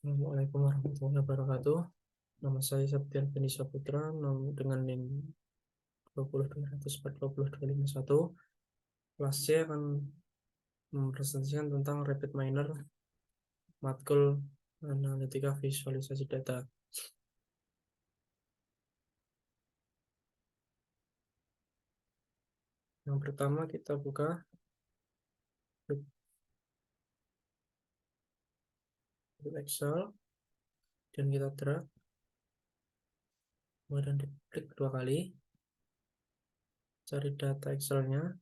Assalamualaikum warahmatullahi wabarakatuh. Nama saya Septian Beni Saputra dengan NIM 20200420251. Kelas C akan mempresentasikan tentang Rapid Miner matkul analitika visualisasi data. Yang pertama kita buka Excel dan kita drag, kemudian diklik 2 kali, cari data Excelnya,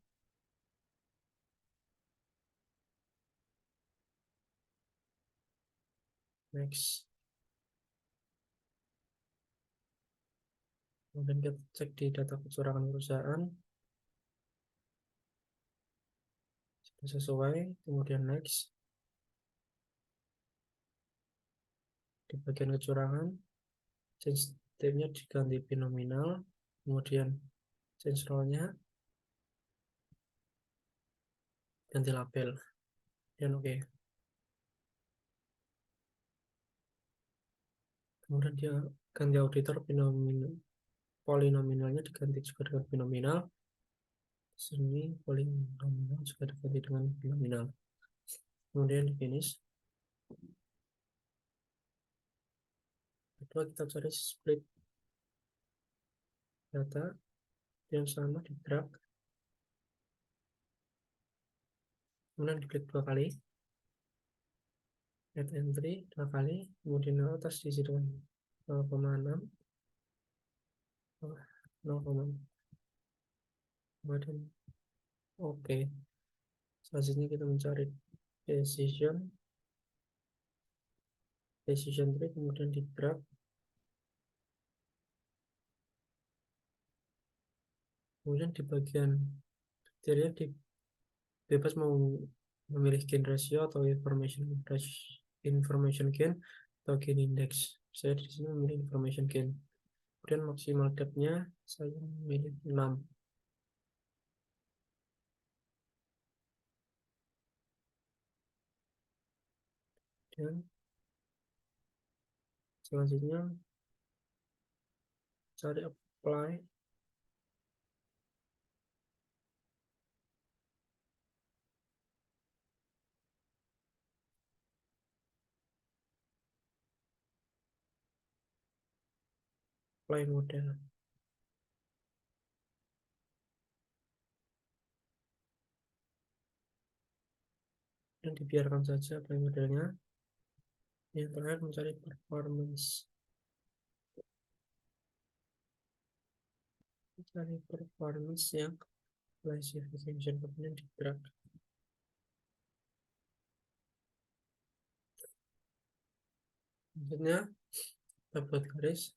next, kemudian kita cek di data kecurangan perusahaan sesuai, kemudian next. Di bagian kecurangan, change type-nya diganti binominal, kemudian change role-nya ganti label, dan oke. Kemudian dia ganti auditor, polinominalnya diganti juga dengan binominal. Sini polinominal juga diganti dengan binominal. Kemudian di finish. Kedua kita cari split data yang sama, di drag, kemudian diklik 2 kali, add entry 2 kali, kemudian atas diisi dengan 0,6, 0, kemudian oke. Selanjutnya kita mencari decision tree, kemudian di drag, kemudian di bagian kriteria bebas mau memilih gain ratio atau information gain atau gain index. Saya di sini memilih information gain. Kemudian maksimal depth-nya saya memilih 6. Dan selanjutnya cari apply, model, dan dibiarkan saja apply modelnya. Yang terakhir mencari performance, yang classification, kemudian di drag. Selanjutnya kita buat garis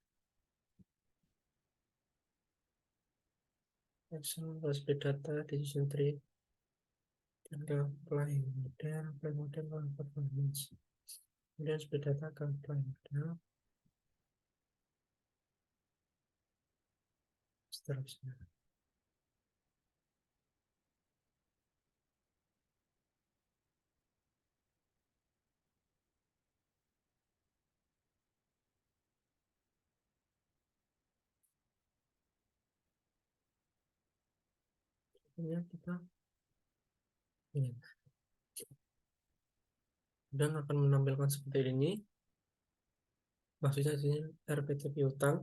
Excel split data decision tree, dan ke apply model performance, kemudian split data ke apply model, seterusnya. Kemudian kita ini dan akan menampilkan seperti ini. Maksudnya sini RPTP utang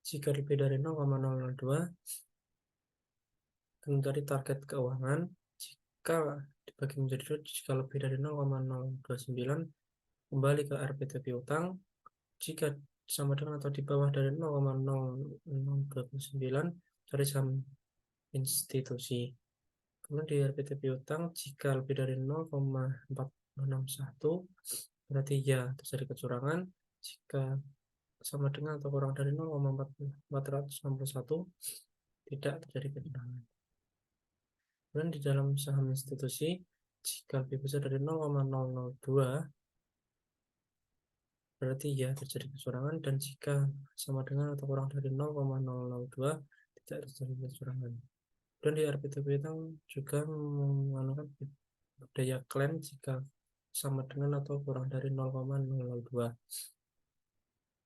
jika lebih dari 0,002, mencari target keuangan jika dibagi menjadi 2, jika lebih dari 0,029 kembali ke RPTP utang, jika sama dengan atau di bawah dari 0,0029 cari saham institusi. Kemudian di RPTP utang jika lebih dari 0,461 berarti ya terjadi kecurangan, jika sama dengan atau kurang dari 0,461 tidak terjadi kecurangan. Dan di dalam saham institusi jika lebih besar dari 0,002 berarti ya terjadi kecurangan, dan jika sama dengan atau kurang dari 0,002 tidak terjadi kecurangan. Dan di RPTP utang juga menggunakan budaya klaim jika sama dengan atau kurang dari 0,002.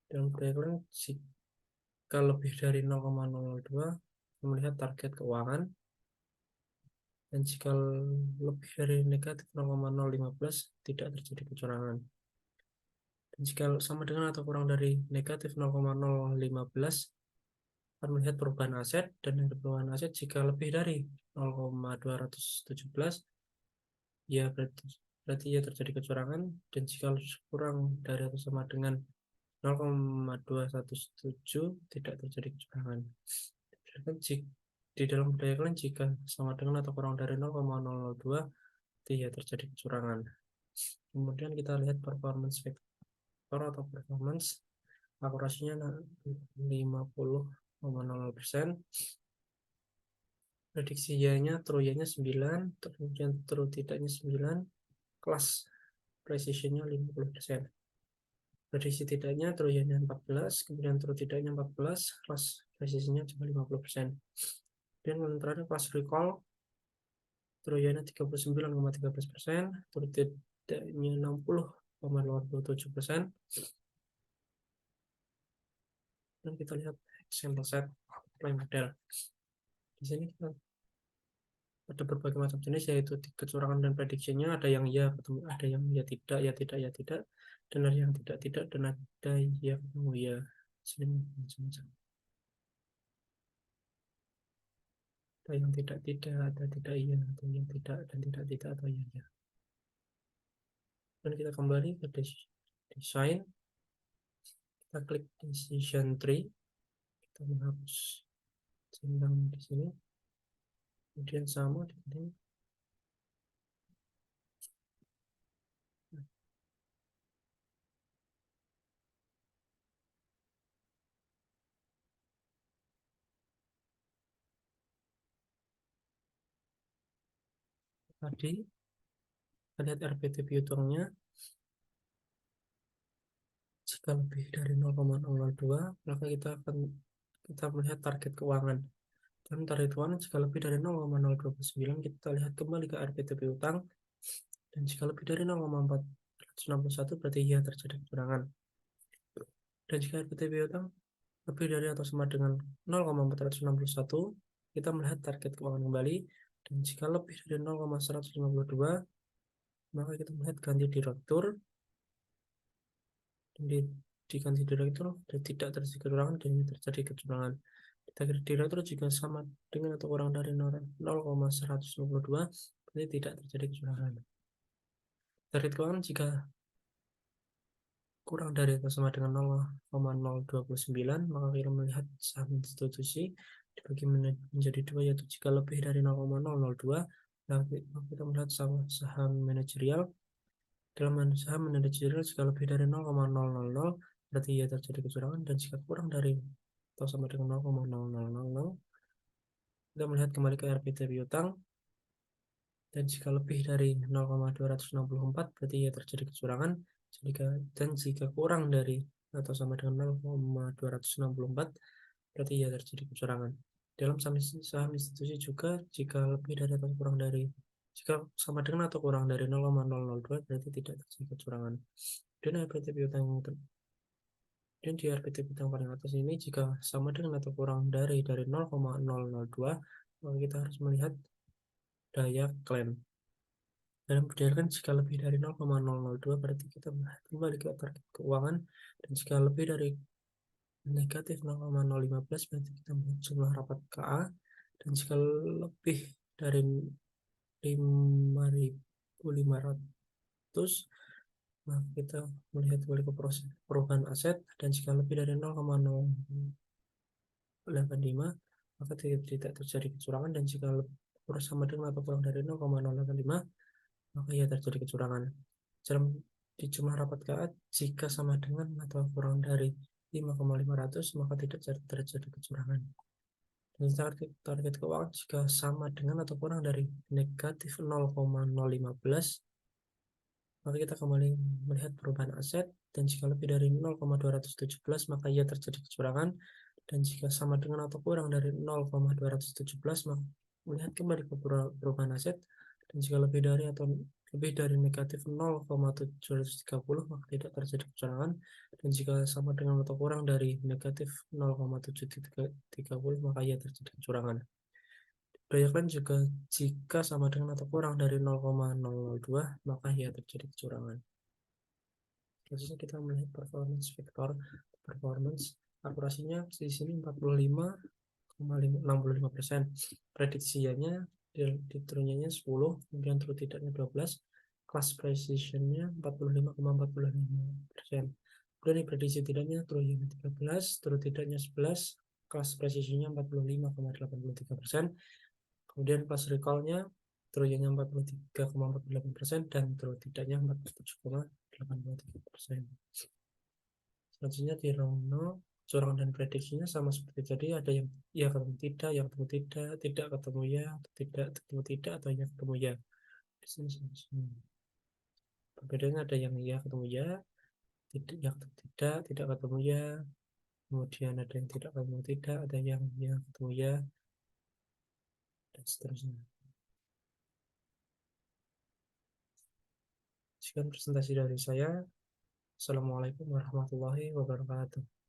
Dan breakpoint jika lebih dari 0,002 melihat target keuangan, dan jika lebih dari negatif 0,015 tidak terjadi kecurangan. Dan jika sama dengan atau kurang dari negatif 0,015 akan melihat perubahan aset, dan perubahan aset jika lebih dari 0,217 ya berarti ya terjadi kecurangan, dan jika kurang dari atau sama dengan 0,217 tidak terjadi kecurangan. Di dalam diagram jika sama dengan atau kurang dari 0,002 tidak terjadi kecurangan. Kemudian kita lihat performance vector atau performance, akurasinya 50,00%, prediksi ya-nya true ya-nya 9, kemudian true tidaknya 9, kelas precision-nya 50%. Prediksi tidaknya true ya-nya 14, kemudian true tidaknya 14, kelas precision-nya cuma 50%. Dan yang terakhir kelas recall, true ya-nya 39,13%, true tidaknya 60,27%. Dan kita lihat example set play model. Di sini kita ada berbagai macam jenis, yaitu kecurangan dan prediksinya. Ada yang ya ketemu, ada yang ya tidak, ya tidak, ya tidak, dan ada yang tidak tidak, dan ada ya ketemu ya. Sini macam-macam. Ada yang tidak tidak, ada tidak iya, ada yang tidak, dan tidak tidak, atau ya ya. Dan kita kembali ke desain, kita klik decision tree, kita menghapus centang di sini, kemudian sama di sini. Tadi kita lihat RPT piutangnya, jika lebih dari 0,002 maka kita melihat target keuangan. Dan target keuangan jika lebih dari 0,029 kita lihat kembali ke RPT piutang, dan jika lebih dari 0,461 berarti ya terjadi kecurangan. Dan jika RPT piutang lebih dari atau sama dengan 0,461 kita melihat target keuangan kembali, dan jika lebih dari 0,152 maka kita melihat ganti direktur, dan diganti direktur dan tidak terjadi kecurangan, dan terjadi kecurangan. Target direktur jika sama dengan atau kurang dari 0,122 berarti tidak terjadi kecurangan. Target keuangan jika kurang dari atau sama dengan 0,029 maka kita melihat saham institusi dibagi menjadi dua, yaitu jika lebih dari 0,002 maka kita melihat saham manajerial. Dalam saham manajerial jika lebih dari 0,000 berarti ya terjadi kecurangan, dan jika kurang dari atau sama dengan 0,0000 kita melihat kembali ke RPT piutang, dan jika lebih dari 0,264 berarti ya terjadi kecurangan, dan jika kurang dari atau sama dengan 0,264 berarti ya terjadi kecurangan. Dalam saham institusi juga jika lebih dari atau kurang dari jika sama dengan atau kurang dari 0,002 berarti tidak terjadi kecurangan. Dan RPT piutang dan di RPT piutang paling atas ini jika sama dengan atau kurang dari 0,002 maka kita harus melihat daya klaim. Dalam berdasarkan jika lebih dari 0,002 berarti kita kembali ke target keuangan, dan jika lebih dari negatif 0,015 berarti kita melihat jumlah rapat KA, dan jika lebih dari 5.500 maka kita melihat kembali ke proses perubahan aset, dan jika lebih dari 0,085 maka tidak terjadi kecurangan, dan jika sama dengan atau kurang dari 0,085 maka ya terjadi kecurangan. Di jumlah rapat KA jika sama dengan atau kurang dari 5,500 maka tidak terjadi kecurangan. Dan target keuangan jika sama dengan atau kurang dari negatif 0,015 maka kita kembali melihat perubahan aset, dan jika lebih dari 0,217 maka ia terjadi kecurangan, dan jika sama dengan atau kurang dari 0,217 maka melihat kembali ke perubahan aset, dan jika lebih dari atau lebih dari negatif 0,730 maka tidak terjadi kecurangan, dan jika sama dengan atau kurang dari negatif 0,730 maka ia terjadi kecurangan. Dibayangkan juga jika sama dengan atau kurang dari 0,002 maka ia terjadi kecurangan. Selanjutnya kita melihat performance vektor. Performance akurasinya di sini 45,65%. Prediksinya diterunnya 10, kemudian true tidaknya 12, class precisionnya 45,45%. Kemudian prediksi tidaknya true 13, true tidaknya 11, class precisionnya 45,83%. Kemudian class recallnya true-nya 43,48% dan true tidaknya 47,83%. Selanjutnya di round 0, curang dan prediksinya sama seperti tadi, ada yang ya ketemu tidak, yang ketemu tidak, tidak ketemu ya, tidak ketemu tidak, atau ya ketemu ya. Di sini perbedaannya ada yang ya ketemu ya, tidak ya ketemu tidak, tidak ketemu ya, kemudian ada yang tidak ketemu tidak, ada yang ya ketemu ya, dan seterusnya. Sekian presentasi dari saya. Assalamualaikum warahmatullahi wabarakatuh.